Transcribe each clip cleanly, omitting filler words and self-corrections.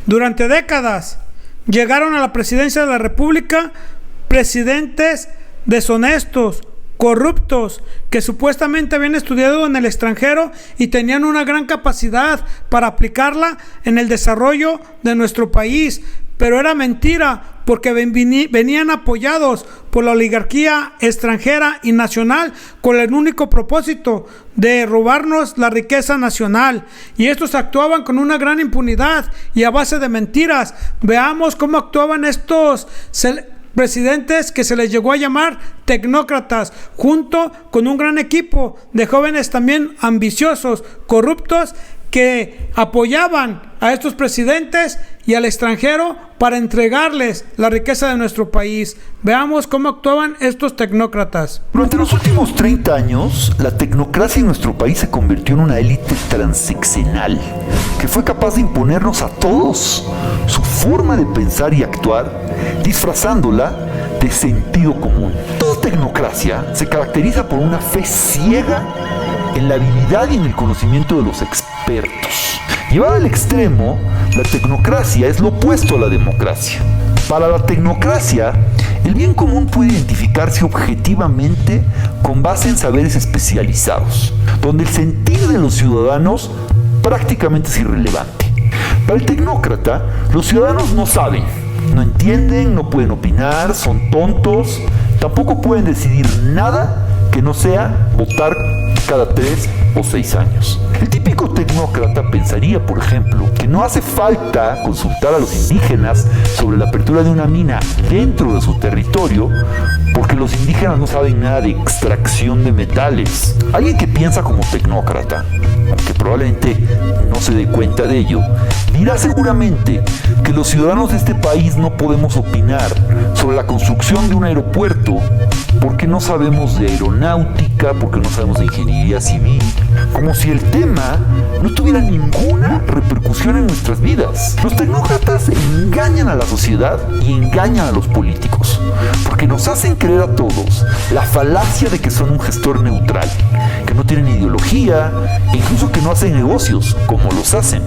Durante décadas llegaron a la presidencia de la República presidentes deshonestos, corruptos, que supuestamente habían estudiado en el extranjero y tenían una gran capacidad para aplicarla en el desarrollo de nuestro país, pero era mentira, porque venían apoyados por la oligarquía extranjera y nacional con el único propósito de robarnos la riqueza nacional, y estos actuaban con una gran impunidad y a base de mentiras. Veamos cómo actuaban estos presidentes que se les llegó a llamar tecnócratas, junto con un gran equipo de jóvenes también ambiciosos, corruptos, que apoyaban a estos presidentes y al extranjero para entregarles la riqueza de nuestro país. Veamos cómo actuaban estos tecnócratas. Durante los últimos 30 años, la tecnocracia en nuestro país se convirtió en una élite transeccional que fue capaz de imponernos a todos su forma de pensar y actuar, disfrazándola de sentido común. Toda tecnocracia se caracteriza por una fe ciega en la habilidad y en el conocimiento de los expertos. Llevada al extremo, la tecnocracia es lo opuesto a la democracia. Para la tecnocracia, el bien común puede identificarse objetivamente con base en saberes especializados, donde el sentir de los ciudadanos prácticamente es irrelevante. Para el tecnócrata, los ciudadanos no saben, no entienden, no pueden opinar, son tontos, tampoco pueden decidir nada que no sea votar cada 3 o 6 años. El típico tecnócrata pensaría, por ejemplo, que no hace falta consultar a los indígenas sobre la apertura de una mina dentro de su territorio, porque los indígenas no saben nada de extracción de metales. Alguien que piensa como tecnócrata, aunque probablemente no se dé cuenta de ello, dirá seguramente que los ciudadanos de este país no podemos opinar sobre la construcción de un aeropuerto porque no sabemos de aeronáutica, porque no sabemos de ingeniería civil, como si el tema no tuviera ninguna repercusión en nuestras vidas. Los tecnócratas engañan a la sociedad y engañan a los políticos, porque nos hacen creer a todos la falacia de que son un gestor neutral, que no tienen ideología, e incluso que no hacen negocios como los hacen.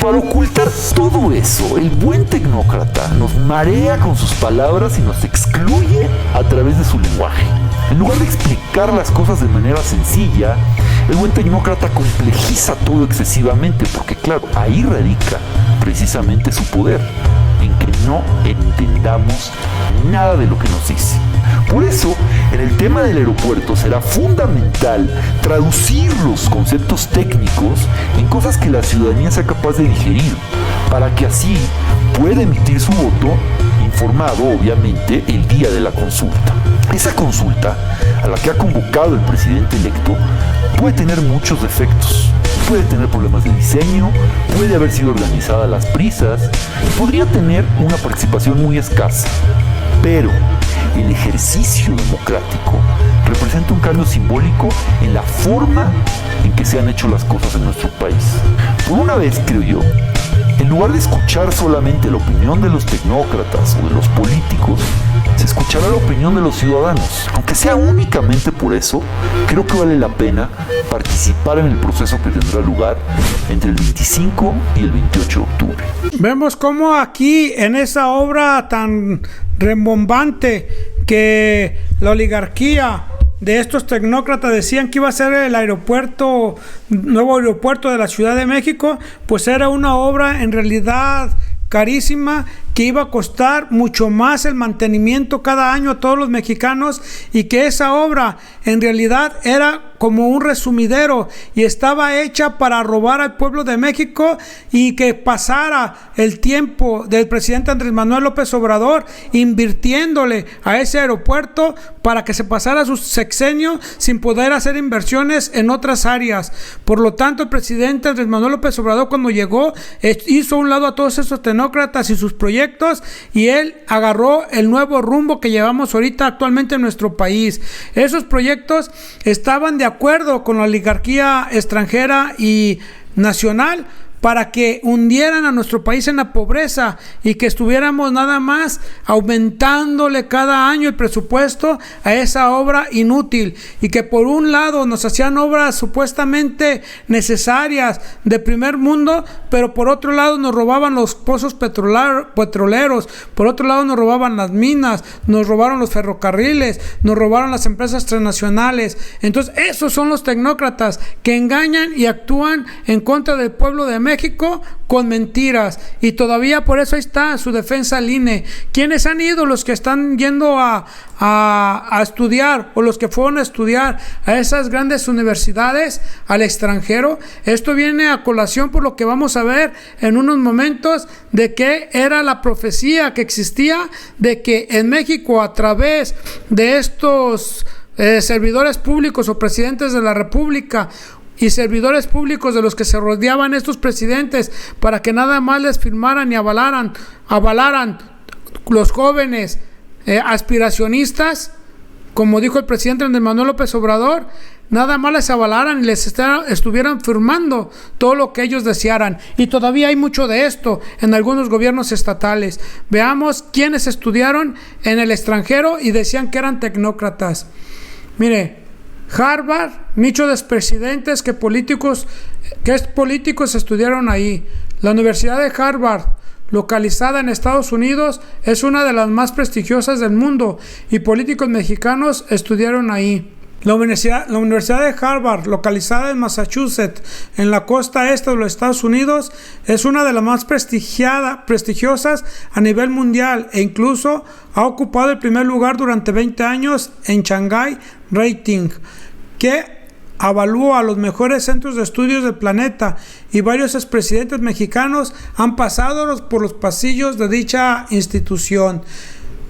Para ocultar todo eso, el buen tecnócrata nos marea con sus palabras y nos excluye a través de su lenguaje. En lugar de explicar las cosas de manera sencilla, el buen tecnócrata complejiza todo excesivamente, porque claro, ahí radica precisamente su poder, en que no entendamos nada de lo que nos dice. Por eso, en el tema del aeropuerto será fundamental traducir los conceptos técnicos en cosas que la ciudadanía sea capaz de digerir, para que así pueda emitir su voto informado, obviamente, el día de la consulta. Esa consulta, a la que ha convocado el presidente electo, puede tener muchos defectos. Puede tener problemas de diseño, puede haber sido organizada a las prisas, podría tener una participación muy escasa. Pero el ejercicio democrático representa un cambio simbólico en la forma en que se han hecho las cosas en nuestro país. Por una vez, creo yo, en lugar de escuchar solamente la opinión de los tecnócratas o de los políticos, se escuchará la opinión de los ciudadanos. Aunque sea únicamente por eso, creo que vale la pena participar en el proceso que tendrá lugar entre el 25 y el 28 de octubre. Vemos cómo aquí, en esa obra tan rembombante que la oligarquía de estos tecnócratas decían que iba a ser el aeropuerto, nuevo aeropuerto de la Ciudad de México, pues era una obra en realidad carísima, que iba a costar mucho más el mantenimiento cada año a todos los mexicanos, y que esa obra en realidad era como un resumidero y estaba hecha para robar al pueblo de México, y que pasara el tiempo del presidente Andrés Manuel López Obrador invirtiéndole a ese aeropuerto para que se pasara su sexenio sin poder hacer inversiones en otras áreas. Por lo tanto, el presidente Andrés Manuel López Obrador, cuando llegó, hizo a un lado a todos esos tecnócratas y sus proyectos, y él agarró el nuevo rumbo que llevamos ahorita actualmente en nuestro país. Esos proyectos estaban de acuerdo con la oligarquía extranjera y nacional, para que hundieran a nuestro país en la pobreza y que estuviéramos nada más aumentándole cada año el presupuesto a esa obra inútil, y que por un lado nos hacían obras supuestamente necesarias de primer mundo, pero por otro lado nos robaban los pozos petroleros, por otro lado nos robaban las minas, nos robaron los ferrocarriles, nos robaron las empresas transnacionales. Entonces esos son los tecnócratas que engañan y actúan en contra del pueblo de México con mentiras, y todavía por eso ahí está su defensa al INE. ¿Quiénes han ido? Los que están yendo a estudiar, o los que fueron a estudiar a esas grandes universidades al extranjero. Esto viene a colación por lo que vamos a ver en unos momentos, de que era la profecía que existía de que en México, a través de estos servidores públicos o presidentes de la República y servidores públicos de los que se rodeaban estos presidentes, para que nada más les firmaran y avalaran los jóvenes aspiracionistas, como dijo el presidente Andrés Manuel López Obrador, nada más les avalaran y les estuvieran firmando todo lo que ellos desearan. Y todavía hay mucho de esto en algunos gobiernos estatales. Veamos quiénes estudiaron en el extranjero y decían que eran tecnócratas. Mire, Harvard, nicho de expresidentes que políticos estudiaron ahí. La Universidad de Harvard, localizada en Estados Unidos, es una de las más prestigiosas del mundo, y políticos mexicanos estudiaron ahí. La Universidad de Harvard, localizada en Massachusetts, en la costa este de los Estados Unidos, es una de las más prestigiosas a nivel mundial, e incluso ha ocupado el primer lugar durante 20 años en Shanghai Rating, que avalúa a los mejores centros de estudios del planeta, y varios expresidentes mexicanos han pasado por los pasillos de dicha institución.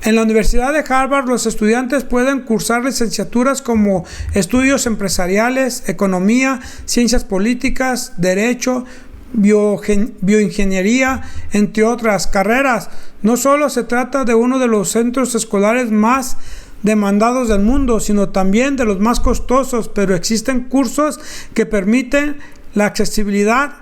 En la Universidad de Harvard, los estudiantes pueden cursar licenciaturas como estudios empresariales, economía, ciencias políticas, derecho, bioingeniería, entre otras carreras. No solo se trata de uno de los centros escolares más demandados del mundo, sino también de los más costosos, pero existen cursos que permiten la accesibilidad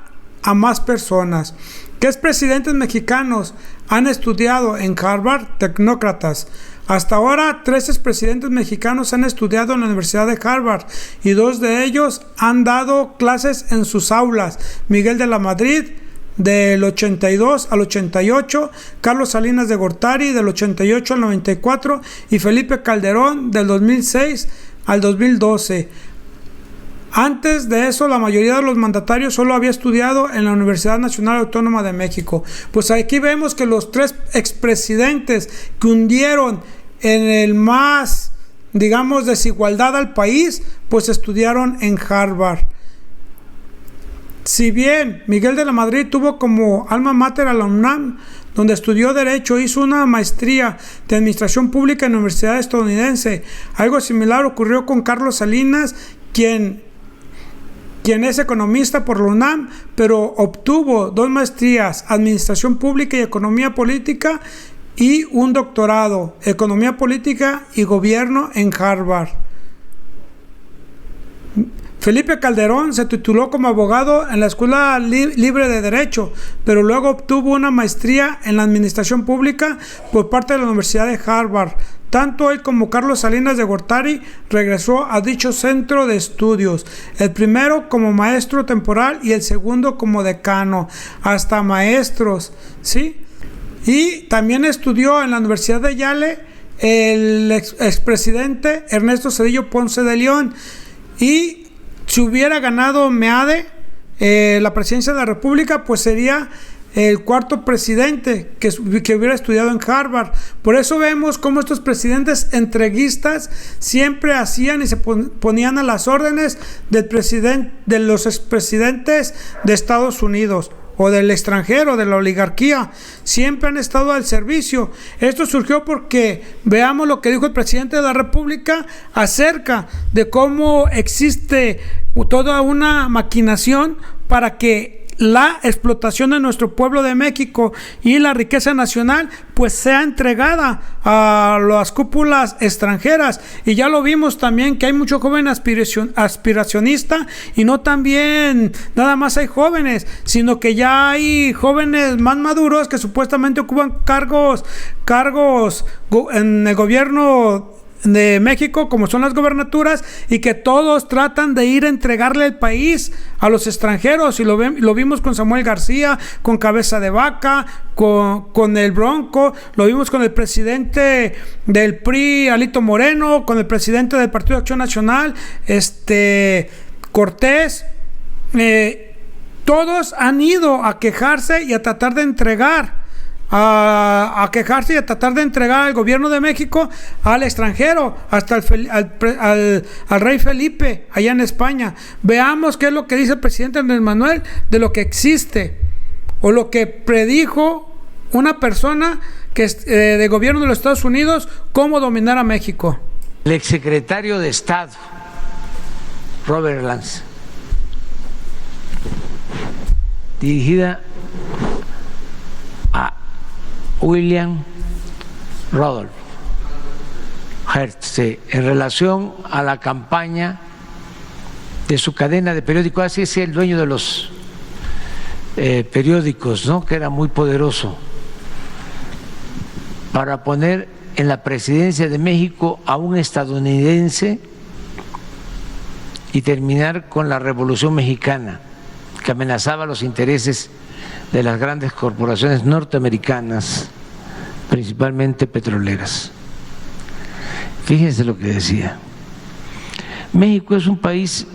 a más personas. ¿Qué expresidentes mexicanos han estudiado en Harvard? Tecnócratas. Hasta ahora, 3 expresidentes mexicanos han estudiado en la Universidad de Harvard, y 2 de ellos han dado clases en sus aulas. Miguel de la Madrid, del 82 al 88, Carlos Salinas de Gortari, del 88 al 94, y Felipe Calderón, del 2006 al 2012. Antes de eso, la mayoría de los mandatarios solo había estudiado en la Universidad Nacional Autónoma de México. Pues aquí vemos que los 3 expresidentes que hundieron en el más, digamos, desigualdad al país, pues estudiaron en Harvard. Si bien Miguel de la Madrid tuvo como alma mater a la UNAM, donde estudió Derecho, hizo una maestría de Administración Pública en la Universidad estadounidense. Algo similar ocurrió con Carlos Salinas, quien es economista por la UNAM, pero obtuvo 2 maestrías, Administración Pública y Economía Política, y un doctorado, Economía Política y Gobierno, en Harvard. Felipe Calderón se tituló como abogado en la Escuela Libre de Derecho, pero luego obtuvo una maestría en la Administración Pública por parte de la Universidad de Harvard. Tanto él como Carlos Salinas de Gortari regresó a dicho centro de estudios, el primero como maestro temporal y el segundo como decano, hasta maestros, ¿sí? Y también estudió en la Universidad de Yale el expresidente Ernesto Zedillo Ponce de León, y si hubiera ganado Meade la presidencia de la República, pues sería el 4º presidente que hubiera estudiado en Harvard. Por eso vemos cómo estos presidentes entreguistas siempre hacían y se ponían a las órdenes de los expresidentes de Estados Unidos o del extranjero, de la oligarquía. Siempre han estado al servicio. Esto surgió porque veamos lo que dijo el presidente de la República acerca de cómo existe toda una maquinación para que la explotación de nuestro pueblo de México y la riqueza nacional pues sea entregada a las cúpulas extranjeras. Y ya lo vimos también que hay mucho joven aspiracionista, y no también nada más hay jóvenes, sino que ya hay jóvenes más maduros que supuestamente ocupan cargos en el gobierno de México, como son las gobernaturas, y que todos tratan de ir a entregarle el país a los extranjeros. Y lo vimos con Samuel García, con Cabeza de Vaca, con el Bronco, lo vimos con el presidente del PRI, Alito Moreno, con el presidente del Partido de Acción Nacional, Cortés. Todos han ido a quejarse y a tratar de entregar al gobierno de México al extranjero, hasta al rey Felipe allá en España. Veamos qué es lo que dice el presidente Andrés Manuel de lo que existe o lo que predijo una persona que de gobierno de los Estados Unidos, cómo dominar a México. El exsecretario de Estado Robert Lance, dirigida a William Rudolph Hearst, en relación a la campaña de su cadena de periódicos. Así es el dueño de los periódicos, ¿no?, que era muy poderoso, para poner en la presidencia de México a un estadounidense y terminar con la Revolución Mexicana, que amenazaba los intereses de las grandes corporaciones norteamericanas, principalmente petroleras. Fíjense lo que decía: México es un país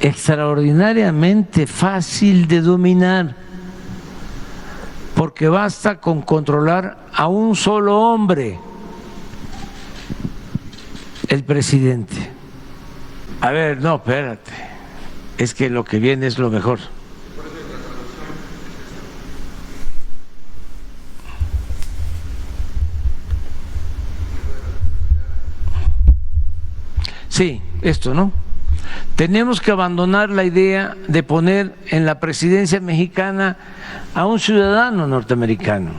extraordinariamente fácil de dominar, porque basta con controlar a un solo hombre, el presidente. A ver, no, espérate, es que lo que viene es lo mejor. Sí, esto, ¿no? Tenemos que abandonar la idea de poner en la presidencia mexicana a un ciudadano norteamericano,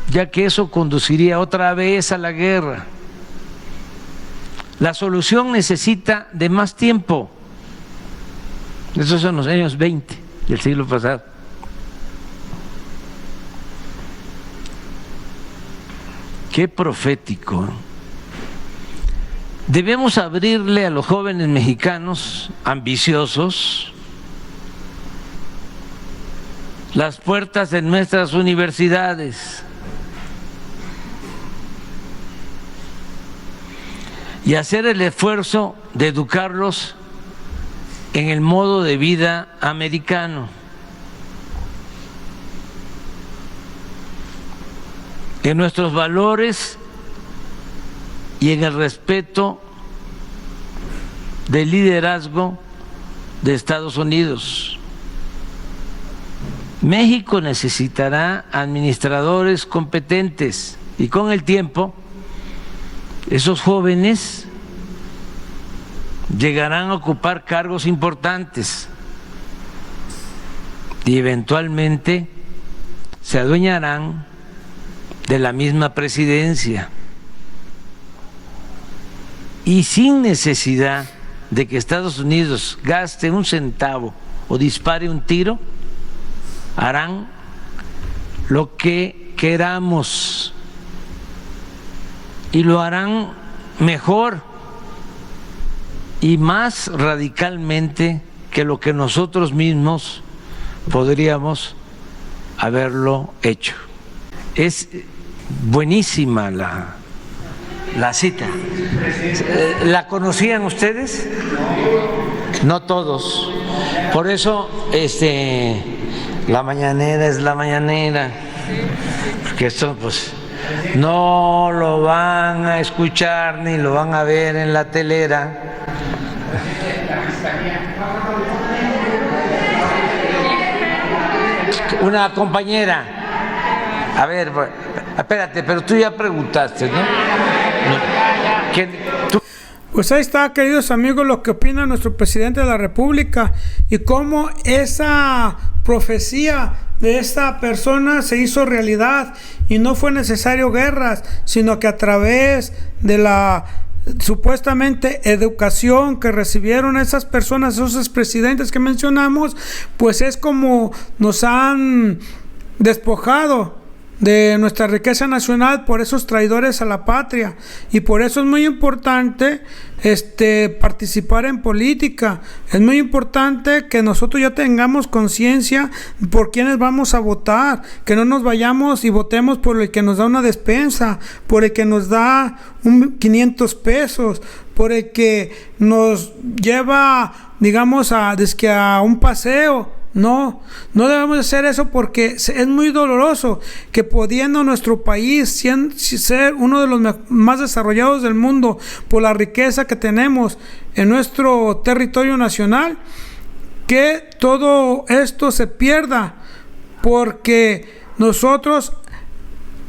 ya que eso conduciría otra vez a la guerra. La solución necesita de más tiempo. Esos son los años 20 del siglo pasado. Qué profético. Debemos abrirle a los jóvenes mexicanos ambiciosos las puertas de nuestras universidades y hacer el esfuerzo de educarlos en el modo de vida americano, en nuestros valores y en el respeto del liderazgo de Estados Unidos. México necesitará administradores competentes y con el tiempo esos jóvenes llegarán a ocupar cargos importantes y eventualmente se adueñarán de la misma presidencia, y sin necesidad de que Estados Unidos gaste un centavo o dispare un tiro, harán lo que queramos y lo harán mejor y más radicalmente que lo que nosotros mismos podríamos haberlo hecho. Es buenísima la cita. ¿La conocían ustedes? No todos. Por eso la mañanera es la mañanera, porque esto pues no lo van a escuchar ni lo van a ver en la telera. Una compañera, a ver, espérate, pero tú ya preguntaste, ¿no? Pues ahí está, queridos amigos, lo que opina nuestro presidente de la República y cómo esa profecía de esta persona se hizo realidad y no fue necesario guerras, sino que a través de la supuestamente educación que recibieron esas personas, esos expresidentes que mencionamos, pues es como nos han despojado de nuestra riqueza nacional por esos traidores a la patria. Y por eso es muy importante participar en política. Es muy importante que nosotros ya tengamos conciencia por quiénes vamos a votar, que no nos vayamos y votemos por el que nos da una despensa, por el que nos da 500 pesos, por el que nos lleva, digamos, a un paseo. No debemos hacer eso, porque es muy doloroso que, pudiendo nuestro país ser uno de los más desarrollados del mundo por la riqueza que tenemos en nuestro territorio nacional, que todo esto se pierda porque nosotros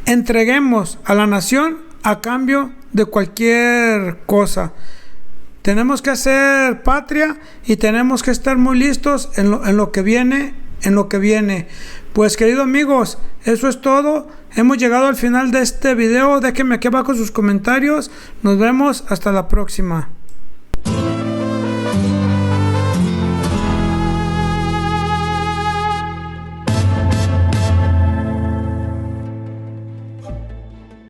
entreguemos a la nación a cambio de cualquier cosa. Tenemos que hacer patria y tenemos que estar muy listos en lo que viene, Pues, queridos amigos, eso es todo. Hemos llegado al final de este video. Déjenme aquí abajo sus comentarios. Nos vemos hasta la próxima.